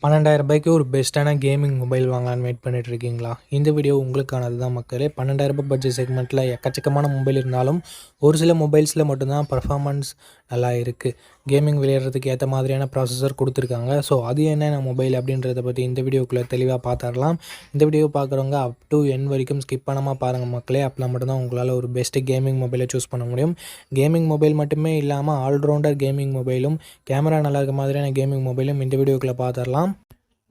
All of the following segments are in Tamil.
ரூ. 12,000க்கு ஒரு பெஸ்ட்டான கேமிங் மொபைல் வாங்கலான்னு வெயிட் பண்ணிட்டு இருக்கீங்களா? இந்த வீடியோ உங்களுக்கானது தான் மக்களே. ரூ. 12,000 பட்ஜெட் செக்மெண்ட்டில் எக்கச்சக்கமான மொபைல் இருந்தாலும் ஒரு சில மொபைல்ஸில் மட்டும்தான் பர்ஃபார்மன்ஸ் நல்லா இருக்குது. கேமிங் விளையாடுறதுக்கு ஏற்ற மாதிரியான ப்ராசஸர் கொடுத்துருக்காங்க. ஸோ அது என்னென்ன மொபைல் அப்படின்றத பற்றி இந்த வீடியோக்குள்ளே தெளிவாக பார்த்துடலாம். இந்த வீடியோ பார்க்குறவங்க அப் டு என் வரைக்கும் ஸ்கிப் பண்ணாமல் பாருங்கள் மக்களே. அப்போ மட்டும்தான் உங்களால் ஒரு பெஸ்ட்டு கேமிங் மொபைலை சூஸ் பண்ண முடியும். கேமிங் மொபைல் மட்டுமே இல்லாமல் ஆல்ரவுண்டர் கேமிங் மொபைலும், கேமரா நல்லா இருக்க மாதிரியான கேமிங் மொபைலும் இந்த வீடியோக்குள்ளே பார்த்துடலாம்.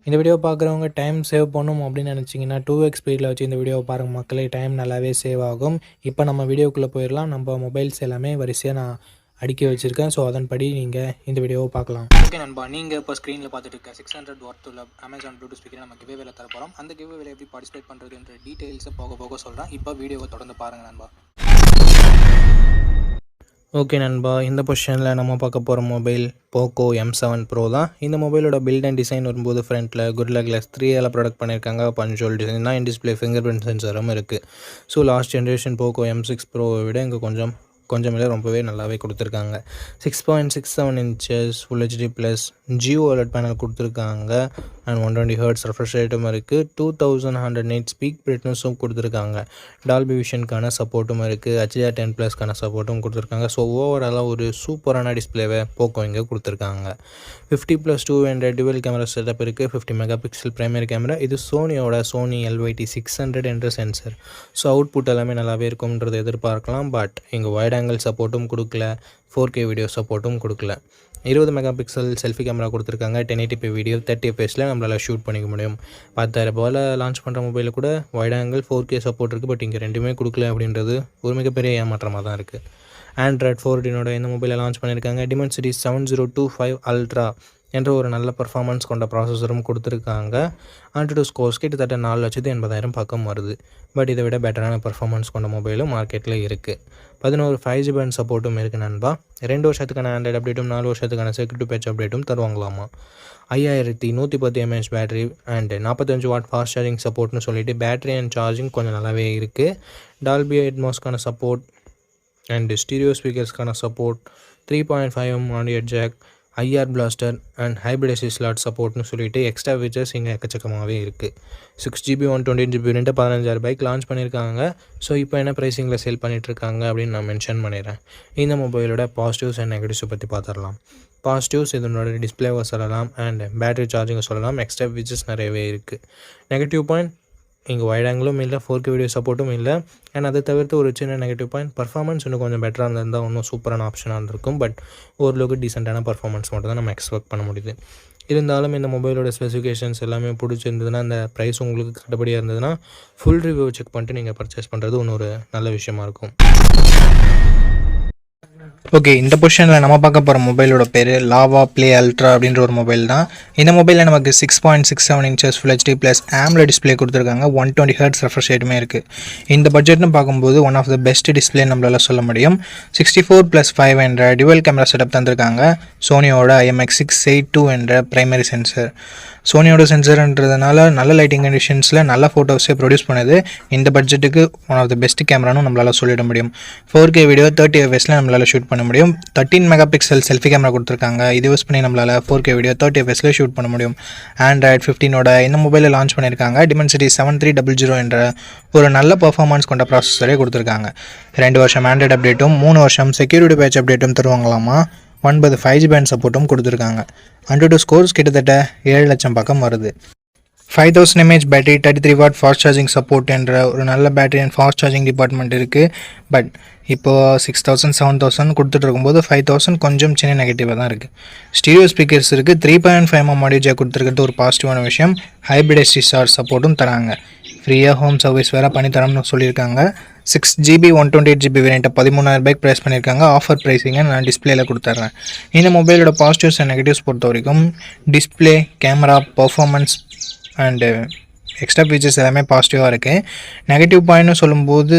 இந்த வீடியோ பார்க்குறவங்க டைம் சேவ் பண்ணணும் அப்படின்னு நினச்சிங்கன்னா 2x ஸ்பீடில் வச்சு இந்த வீடியோவை பாருங்கள் மக்களே. டைம் நல்லாவே சேவ் ஆகும். இப்போ நம்ம வீடியோக்குள்ளே போயிடலாம். நம்ம மொபைல்ஸ் எல்லாமே வரிசையாக நான் அடுக்கி வச்சுருக்கேன். ஸோ அதன்படி நீங்கள் இந்த வீடியோவை பார்க்கலாம். ஓகே நண்பா, நீங்கள் இப்போ ஸ்க்ரீனில் பார்த்துட்டு இருக்க 600 வாட் உள்ள அமேசான் ப்ளூடூத் ஸ்பீக்கரை நம்ம கிவ்வேல தர போகிறோம். அந்த கிவ்வேல எப்படி பார்ட்டிசிபேட் பண்ணுறதுன்ற டீட்டெயில்ஸை போக போக சொல்கிறேன். இப்போ வீடியோவை தொடர்ந்து பாருங்கள் நண்பா. ஓகே நண்பா, இந்த பொசிஷனில் நம்ம பார்க்க போகிற மொபைல் போக்கோ M7 Pro தான். இந்த மொபைலோட பில்ட் அண்ட் டிசைன் வரும்போது ஃப்ரண்ட்டில் Gorilla Glass 3 ப்ராடக்ட் பண்ணியிருக்காங்க. பஞ்சுவல் டிசைன் தான். இன் டிஸ்பிளே ஃபிங்கர் பிரிண்ட் சென்சரும் இருக்குது. So last generation Poco M6 Proவை விட இங்கே கொஞ்சம் இல்லை ரொம்பவே நல்லாவே கொடுத்துருக்காங்க. 6.67 inches full HD plus Jio OLED panel கொடுத்துருக்காங்க. அண்ட் 120 Hz ரெஃப்ரெஷ் ரேட்டும் இருக்குது. 2100 nits ஸ்பீக் பிரைட்னஸும் கொடுத்துருக்காங்க. டால்பி விஷனுக்கான சப்போர்ட்டும் இருக்குது. HDR10+க்கான சப்போர்ட்டும் கொடுத்துருக்காங்க. ஸோ ஓவராலாக ஒரு சூப்பரான டிஸ்பிளேவை போக்கோ இங்கே கொடுத்துருக்காங்க. 50+2 என்ற டுவெல் கேமரா செட்டப் இருக்குது. 50 MP பிரைமரி கேமரா. இது சோனி LYT600 என்ற சென்சர். ஸோ அவுட்புட் எல்லாமே நல்லாவே இருக்கும்ன்றதை எதிர்பார்க்கலாம். பட் இங்கே வைட் ஆங்கிள் சப்போர்ட்டும் கொடுக்கல, 4K வீடியோ சப்போர்ட்டும் கொடுக்கல. 20 MP செல்ஃபி கேமரா கொடுத்துருக்காங்க. 1080p வீடியோ 30 fps நம்மளால் ஷூட் பண்ணிக்க முடியும். 10,000 லான்ச் பண்ணுற மொபைலில் கூட வைட் ஆங்கிள் 4K சப்போர்ட் இருக்குது. பட் இங்கே ரெண்டுமே கொடுக்கல அப்படின்றது ஒரு மிகப்பெரிய ஏமாற்றமாக தான் இருக்குது. Android 14 இந்த மொபைலை லான்ச் பண்ணியிருக்காங்க. Dimensity 7025 Ultra என்ற ஒரு நல்ல பர்ஃபார்மன்ஸ் கொண்ட ப்ராசஸரும் கொடுத்துருக்காங்க. AnTuTu ஸ்கோர்ஸ் கிட்டத்தட்ட 4,80,000 பக்கம் வருது. பட் இதை விட பெட்டரான பர்ஃபார்மன்ஸ் கொண்ட மொபைலும் மார்க்கெட்டில் இருக்குது. 11 5G பேண்ட் சப்போர்ட்டும் இருக்குது நண்பா. 2 வருஷத்துக்கான ஆண்ட்ராய்டு அப்டேட்டும் 4 வருஷத்துக்கான செக்யூரிட்டி பேட்ச் அப்டேட்டும் தருவாங்களாமா. 5110 mAh battery and 45 watt fast charging சப்போர்ட்னு சொல்லிட்டு பேட்டரி அண்ட் சார்ஜிங் கொஞ்சம் நல்லாவே இருக்குது. டால்பி அட்மாஸ்க்கான சப்போர்ட் அண்ட் ஸ்டீரியோ ஸ்பீக்கர்ஸ்க்கான support, 3.5mm audio jack, IR blaster and hybrid SD slot சப்போர்ட்னு சொல்லிட்டு எக்ஸ்ட்ரா ஃபீச்சர்ஸ் இங்கே எக்கச்சக்கமாகவே இருக்குது. 6GB 128GB 15,000 லான்ச் பண்ணியிருக்காங்க. ஸோ இப்போ என்ன ப்ரைஸிங்கில் சேல் பண்ணிகிட்ருக்காங்க அப்படின்னு நான் மென்ஷன் பண்ணிடுறேன். இந்த மொபைலோட பாசிட்டிவ்ஸ் அண்ட் நெகட்டிவ்ஸை பற்றி பார்த்துடலாம். பாசிட்டிவ்ஸ் இதனோட டிஸ்பிளேவை சொல்லலாம் அண்ட் பேட்டரி சார்ஜிங்கை சொல்லலாம். எக்ஸ்ட்ரா ஃபீச்சர்ஸ் நிறையவே இருக்குது. நெகட்டிவ் பாயிண்ட், இங்கே வைட் ஆங்கிளும் இல்லை, 4K வீடியோ சப்போர்ட்டும் இல்லை. அண்ட் அதை தவிர்த்து ஒரு சின்ன நெகட்டிவ் பாயிண்ட், பர்ஃபார்மன்ஸ் இன்னும் கொஞ்சம் பெட்டராக இருந்திருந்தால் இன்னும் சூப்பரான ஆப்ஷனாக இருந்திருக்கும். பட் ஓரளவுக்கு டீசெண்டான பர்ஃபார்மன்ஸ் மட்டும் தான் நம்ம எக்ஸ்பெக்ட் பண்ண முடியுது. இருந்தாலும் இந்த மொபைலோட ஸ்பெசிஃபிகேஷன்ஸ் எல்லாமே பிடிச்சிருந்ததுன்னா, அந்த ப்ரைஸ் உங்களுக்கு கட்டுப்படியாக இருந்ததுன்னா ஃபுல் ரிவ்யூ செக் பண்ணிட்டு நீங்கள் பர்ச்சேஸ் பண்ணுறது இன்னொரு நல்ல விஷயமா இருக்கும். ஓகே, இந்த பொசிஷனில் நம்ம பார்க்க போகிற மொபைலோட பேர் லாவா ப்ளே அல்ட்ரா அப்படின்ற ஒரு மொபைல் தான். இந்த மொபைலில் நமக்கு 6.67 inches full HD plus AMOLED display கொடுத்துருக்காங்க. 120 Hz ரெஃப்ரெஷ் ரேட்டுமே இருக்குது. இந்த பட்ஜெட்னு பார்க்கும்போது one of the best display நம்மளால் சொல்ல முடியும். 64+5 என்ற டுவெல் கேமரா செட்டப் தந்திருக்காங்க. சோனியோட IMX682 என்ற பிரைமரி சென்சர். சோனியோட சென்சர்ன்றதுனால நல்ல லைட்டிங் கண்டிஷன்ஸில் நல்ல ஃபோட்டோஸே ப்ரொடியூஸ் பண்ணுது. இந்த பட்ஜெட்டுக்கு ஒன் ஆஃப் த பெஸ்ட் கேமரானும் நம்மளால் சொல்லிட முடியும். 4K வீடியோ 30 fps நம்மளால் ஷூட் பண்ண முடியும். 13 MP செல்ஃபி கேமரா கொடுத்துருக்காங்க. இது யூஸ் பண்ணி நம்மளால் 4K வீடியோ 30 fps ஷூட் பண்ண முடியும். Android 15 இந்த மொபைலில் லான்ச் பண்ணியிருக்காங்க. Dimensity 7300 என்ற ஒரு நல்ல பர்ஃபார்மன்ஸ் கொண்ட ப்ராசஸரே கொடுத்துருக்காங்க. 2 வருஷம் ஆண்ட்ராய்டு அப்டேட்டும் 3 வருஷம் செக்யூரிட்டி பேட்ச் அப்டேட்டும் தருவாங்களாமா. 9 5G பேண்ட் சப்போர்ட்டும் கொடுத்துருக்காங்க. AnTuTu ஸ்கோர்ஸ் கிட்டத்தட்ட 7 லட்சம் பக்கம் வருது. 5000 mAh battery, 33 what fast charging support என்ற ஒரு நல்ல battery and fast charging department இருக்குது. பட் இப்போது 6000 7000 கொடுத்துட்டு இருக்கும்போது 5000 கொஞ்சம் சின்ன நெகட்டிவாக தான் இருக்குது. ஸ்டீரியோ ஸ்பீக்கர்ஸ் இருக்குது. 3.5mm ஆடியோ ஜாக் கொடுத்துருக்கிறது ஒரு பாசிட்டிவான விஷயம். ஹைப்ரிட் எஸ்டி ஸ்லாட் சப்போர்ட்டும் தராங்க. ஃப்ரீயாக ஹோம் சர்வீஸ் வேறு பண்ணித்தரோம்னு சொல்லியிருக்காங்க. 6GB 128GB வேரியண்ட்டை 13,000 ப்ரைஸ் பண்ணியிருக்காங்க. ஆஃபர் ப்ரைஸிங்கை நான் டிஸ்பிளேயில் கொடுத்துட்றேன். இந்த மொபைலோட பாசிட்டிவ்ஸ் அண்ட் நெகட்டிவ்ஸ் பொறுத்த வரைக்கும் display, camera, performance and extra features எல்லாமே பாசிட்டிவாக இருக்குது. நெகட்டிவ் பாயிண்ட்னு சொல்லும்போது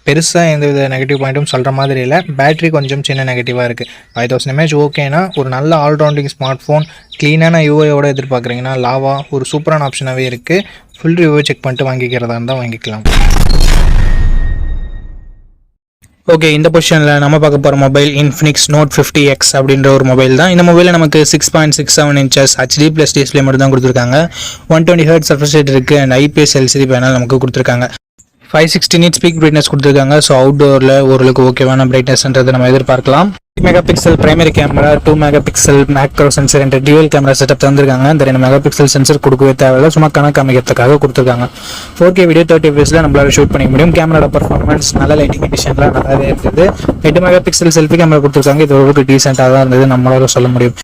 பெருசாக எந்த வித நெகட்டிவ் பாயிண்ட்டும் சொல்கிற மாதிரி இல்லை. பேட்டரி கொஞ்சம் சின்ன நெகட்டிவாக இருக்குது. 5000 mAh ஓகேனா ஒரு நல்ல ஆல்ரவுண்டிங் ஸ்மார்ட் ஃபோன், க்ளீனான யூஐயோடு எதிர்பார்க்குறீங்கன்னா லாவா ஒரு சூப்பரான ஆப்ஷனாகவே இருக்குது. ஃபுல் ரிவ்யூ செக் பண்ணிட்டு வாங்கிக்கிறதா இருந்தால் வாங்கிக்கலாம். ஓகே, இந்த பொசிஷனில் நம்ம பார்க்க போகிற மொபைல் இன்ஃபினிக்ஸ் நோட் 50X அப்படின்ற ஒரு மொபைல் தான். இந்த மொபைலில் நமக்கு 6.67 inches HD + டிஸ்பிளே மட்டும் தான் கொடுத்துருக்காங்க. 120 Hz refresh rate இருக்குது அண்ட் IPS LCD பேனல் நமக்கு கொடுத்துருக்காங்க. 560 nits பீக் பிரைட்னஸ் கொடுத்துருக்காங்க. ஸோ அவுட்டோரில் ஓரளவுக்கு ஓகேவான பிரைட்னஸ்ன்றதை நம்ம எதிர்பார்க்கலாம். 3 megapixel primary camera, 2 megapixel macro sensor என்ற டியூவல் கேமரா செட்டப் தந்திருக்காங்க. இந்த 2 மெகாபிக்சல் சென்சர் கொடுக்கவே தேவையில்லை, சும்மா கணக்கு அமைக்கிறதுக்காக கொடுத்துருக்காங்க. 4K வீடியோ 30 fps நம்மளால ஷூட் பண்ணிக்க முடியும். கேமராட பர்ஃபார்மன்ஸ் நல்ல லைட்டிங் கண்டிஷன்லாம் நல்லாவே இருக்குது. 8 மெகாபிக்சல் செல்ஃபி கேமரா கொடுத்துருக்காங்க. இது ஓரளவுக்கு டீசெண்டாக தான் இருந்தது, நம்மளால சொல்ல முடியும்.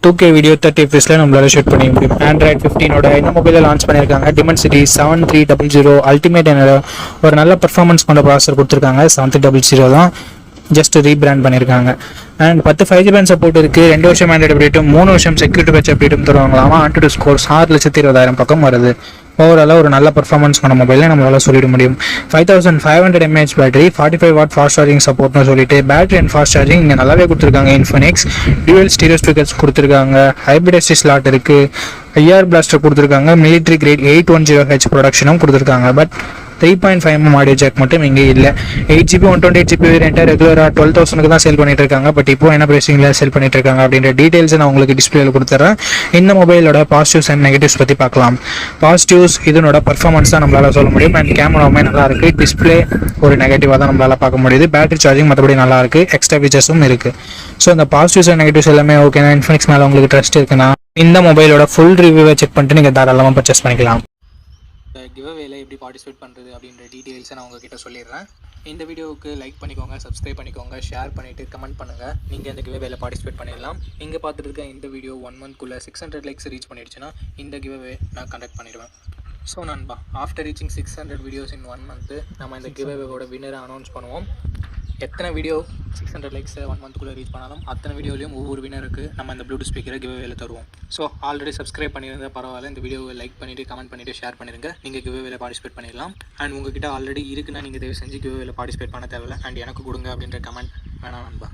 2K வீடியோ 30 fps நம்மளால ஷூட் பண்ணிக்க முடியும். Android 15 இந்த மொபைலில் லான்ச் பண்ணியிருக்காங்க. Dimensity 7300 அல்டிமேட் என்ற ஒரு நல்ல பர்ஃபார்மன்ஸ் கொண்ட ப்ராசஸர் கொடுத்துருக்காங்க. 7300 தான், ஜஸ்ட் ரீபிராண்ட் பண்ணியிருக்காங்க. அண்ட் 10 5G பேண்ட் சப்போர்ட் இருக்குது. 2 வருஷம் ஆண்ட்ராய்டு அப்டேட்டும் 3 வருஷம் செக்யூரிட்டி பேட்ச் அப்டேட்டும் தருவாங்களாமா. AnTuTu ஸ்கோர்ஸ் 6,20,000 பக்கம் வருது. ஓவராலாக ஒரு நல்ல பர்ஃபார்மன்ஸ் கொண்ட மொபைலில் நம்மளால சொல்லிட முடியும். 5500 mAh battery, 45 watt fast charging சப்போர்ட்னு சொல்லிட்டு பேட்டரி அண்ட் ஃபாஸ்ட் சார்ஜிங் இங்கே நல்லாவே கொடுத்துருக்காங்க. இன்ஃபினிக்ஸ் டியூவல் ஸ்டீரியோ ஸ்பீக்கர்ஸ் கொடுத்துருக்காங்க. ஹைப்ரிட் எஸ்டி ஸ்லாட் இருக்குது. IR பிளாஸ்டர் கொடுத்துருக்காங்க. மிலிட்ரி கிரேட் 810H ப்ரொடக்ஷனும் கொடுத்துருக்காங்க. பட் 3.5mm ஆடியோ ஜாக் மட்டும் இங்கே இல்லை. 8GB 128GB வேரியண்ட்டாக ரெகுலராக 12,000 தான் சேல் பண்ணிட்டு இருக்காங்க. பட் இப்போ என்ன ப்ரைஸிங்கில் சேல் பண்ணிட்டு இருக்காங்க அப்படின்ற டீட்டெயில்ஸை நான் உங்களுக்கு டிஸ்பிளேல கொடுத்துட்றேன். இந்த மொபைலோட பாசிட்டிவ்ஸ் அண்ட் நெகட்டிவ்ஸ் பற்றி பார்க்கலாம். பாசிட்டிவ்ஸ் இதனோட பர்ஃபார்மன்ஸ் தான் நம்மளால் சொல்ல முடியும். அண்ட் கேமராவுமே நல்லா இருக்குது. டிஸ்பிளே ஒரு நெகட்டிவாக தான் நம்மளால் பார்க்க முடியுது. பேட்டரி சார்ஜிங் மற்றபடி நல்லா இருக்குது. எக்ஸ்ட்ரா ஃபீச்சர்ஸும் இருக்குது. ஸோ இந்த பாசிட்டிவ்ஸ் அண்ட் நெகட்டிவ்ஸ் எல்லாமே ஓகேனா, இன்ஃபினிக்ஸ் மேலே உங்களுக்கு ட்ரஸ்ட் இருக்குன்னா இந்த மொபைலோட ஃபுல் ரிவ்யூவை செக் பண்ணிட்டு நீங்கள் தாராளமாக பர்ச்சேஸ் பண்ணிக்கலாம். கிவ்அவேல எப்படி பார்ட்டிசிபேட் பண்ணுறது அப்படின்ற டீட்டெயில்ஸை நான் உங்ககிட்ட சொல்லிடுறேன். இந்த வீடியோவுக்கு லைக் பண்ணிக்கோங்க, சப்ஸ்கிரைப் பண்ணிக்கோங்க, ஷேர் பண்ணிவிட்டு கமெண்ட் பண்ணுங்கள். நீங்கள் இந்த கிவ்அவேல பார்ட்டிசிபேட் பண்ணிடலாம். இங்கே பார்த்துட்டு இருக்க இந்த வீடியோ 1 monthக்குள்ளே 600 likes ரீச் பண்ணிடுச்சுன்னா இந்த கிவ்அவே நான் கண்டக்ட் பண்ணிடுவேன். ஸோ நண்பா, ஆஃப்டர் ரீச்சிங் 600 வீடியோஸ் இன் 1 month நம்ம இந்த கிவ்அவேவோட வின்னரை அனௌன்ஸ் பண்ணுவோம். எத்தனை வீடியோ 600 likes 1 monthக்குள்ளே ரீச் பண்ணாலும் அத்தனை வீடியோலையும் ஒவ்வொரு வினருக்கு நம்ம இந்த ப்ளூடூத் ஸ்பீக்கரை கிவ்அவேல தருவோம். ஸோ ஆல்ரெடி சப்ஸ்கிரைப் பண்ணியிருந்தா பரவாயில்ல, இந்த வீடியோவை லைக் பண்ணிவிட்டு கமெண்ட் பண்ணிவிட்டு ஷேர் பண்ணிடுங்க. நீங்கள் கிவ்அவேல பார்ட்டிசிபேட் பண்ணிடலாம். அண்ட் உங்ககிட்ட ஆல்ரெடி இருக்குன்னா நீங்கள் தயவு செஞ்சு கிவ்அவேல பார்ட்டிசிபேட் பண்ண தேவையில்லை. அண்ட் எனக்கு கொடுங்க அப்படின்ற கமெண்ட் வேணாம் நண்பா.